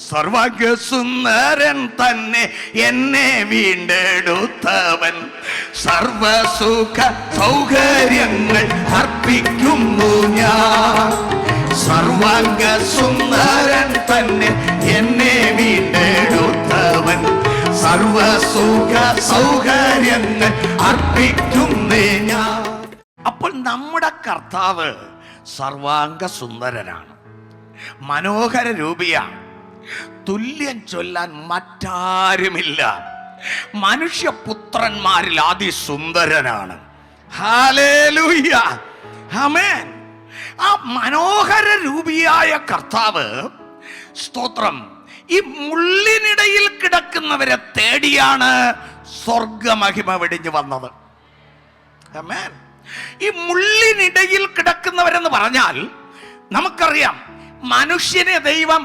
സർവാംഗ സുന്ദരൻ തന്നെ എന്നെ വീണ്ടെടുത്തവൻ. സർവസുഖ സൗകര്യങ്ങൾ അർപ്പിക്കുന്നു ഞാൻ. സർവാംഗ സുന്ദരൻ തന്നെ എന്നെ വീണ്ടെടുത്തവൻ. സർവസുഖ സൗകര്യങ്ങൾ അർപ്പിക്കുന്നേ ഞാൻ. അപ്പോൾ നമ്മുടെ കർത്താവ് സർവാംഗ സുന്ദരനാണ്, മനോഹര രൂപിയാണ്. തുല്യം ചൊല്ലാൻ മറ്റാരുമില്ല. മനുഷ്യപുത്രന്മാരിൽ അതിസുന്ദരനാണ്. ഹല്ലേലൂയ, ആമേൻ. ആ മനോഹര രൂപിയായ കർത്താവ്, സ്തോത്രം, ഈ മുള്ളിനിടയിൽ കിടക്കുന്നവരെ തേടിയാണ് സ്വർഗമഹിമ വെടിഞ്ഞു വന്നത്. ആമേൻ. ഈ മുള്ളിനിടയിൽ കിടക്കുന്നവരെന്ന് പറഞ്ഞാൽ നമുക്കറിയാം, മനുഷ്യനെ ദൈവം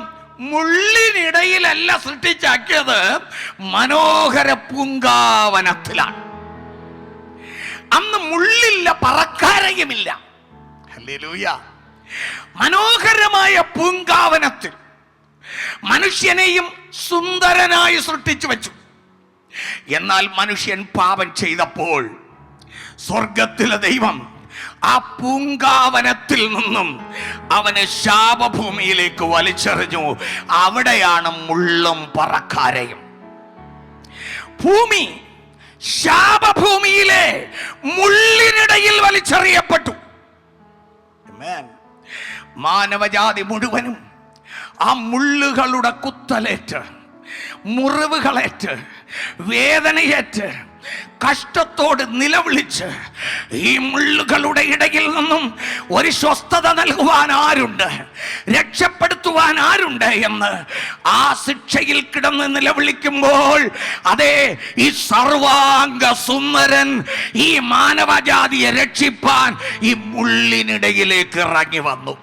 മുള്ളിനിടയിലല്ല സൃഷ്ടിച്ചാക്കിയത്, മനോഹര പൂങ്കാവനത്തിലാണ്. അന്ന് മുള്ളില്ല, പറക്കാരയുമില്ല. ഹല്ലേലൂയ. മനോഹരമായ പൂങ്കാവനത്തിൽ മനുഷ്യനെയും സുന്ദരനായി സൃഷ്ടിച്ചു വെച്ചു. എന്നാൽ മനുഷ്യൻ പാപം ചെയ്തപ്പോൾ സ്വർഗത്തിലെ ദൈവം ആ പൂങ്കാവനത്തിൽ നിന്നും അവനെ ശാപഭൂമിയിലേക്ക് വലിച്ചെറിഞ്ഞു. അവിടെയാണ് മുള്ളും പറക്കാരയും. ഭൂമി ശാപഭൂമിയിലെ മുള്ളിനിടയിൽ വലിച്ചെറിയപ്പെട്ടു. മാനവജാതി മുഴുവനും ആ മുള്ളുകളുടെ കുത്തലേറ്റ്, മുറിവുകളേറ്റ്, വേദനയേറ്റ്, കഷ്ടത്തോട് നിലവിളിച്ച്, ഈ മുള്ളുകളുടെ ഇടയിൽ നിന്നും ഒരു സ്വസ്ഥത നൽകുവാൻ ആരുണ്ട്, രക്ഷപ്പെടുത്തുവാൻ ആരുണ്ട് എന്ന് ആ ശിക്ഷയിൽ കിടന്ന് നിലവിളിക്കുമ്പോൾ, അതേ, ഈ സർവാംഗ സുന്ദരൻ ഈ മാനവജാതിയെ രക്ഷിപ്പാൻ ഈ മുള്ളിനിടയിലേക്ക് ഇറങ്ങി വന്നു.